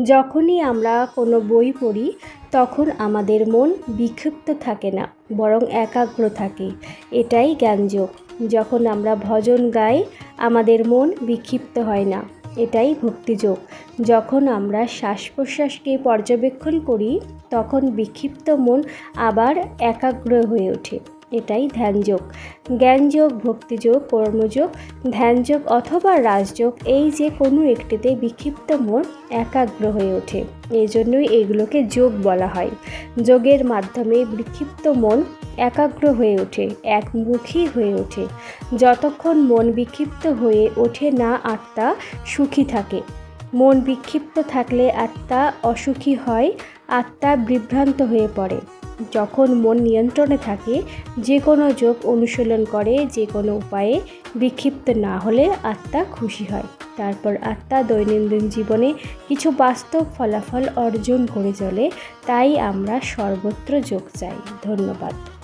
যখনই আমরা কোনো বই পড়ি তখন আমাদের মন বিক্ষিপ্ত থাকে না, বরং একাগ্র থাকে। এটাই জ্ঞানযোগ। যখন আমরা ভজন গাই আমাদের মন বিক্ষিপ্ত হয় না, এটাই ভক্তিযোগ। যখন আমরা শ্বাস প্রশ্বাসকে পর্যবেক্ষণ করি তখন বিক্ষিপ্ত মন আবার একাগ্র হয়ে ওঠে, এটাই ধ্যানযোগ। জ্ঞানযোগ, ভক্তিযোগ, কর্মযোগ, ধ্যানযোগ অথবা রাজযোগ, এই যে কোনো একটিতে বিক্ষিপ্ত মন একাগ্র হয়ে ওঠে। এই জন্যই এগুলোকে যোগ বলা হয়। যোগের মাধ্যমে বিক্ষিপ্ত মন একাগ্র হয়ে ওঠে, একমুখী হয়ে ওঠে। যতক্ষণ মন বিক্ষিপ্ত হয়ে ওঠে না, আত্মা সুখী থাকে। মন বিক্ষিপ্ত থাকলে আত্মা অসুখী হয়, আত্মা বিভ্রান্ত হয়ে পড়ে। যখন মন নিয়ন্ত্রণে থাকে, যে কোনো যোগ অনুশীলন করে, যে কোনো উপায়ে বিক্ষিপ্ত না হলে আত্মা খুশি হয়। তারপর আত্মা দৈনন্দিন জীবনে কিছু বাস্তব ফলাফল অর্জন করে চলে। তাই আমরা সর্বত্র যোগ চাই। ধন্যবাদ।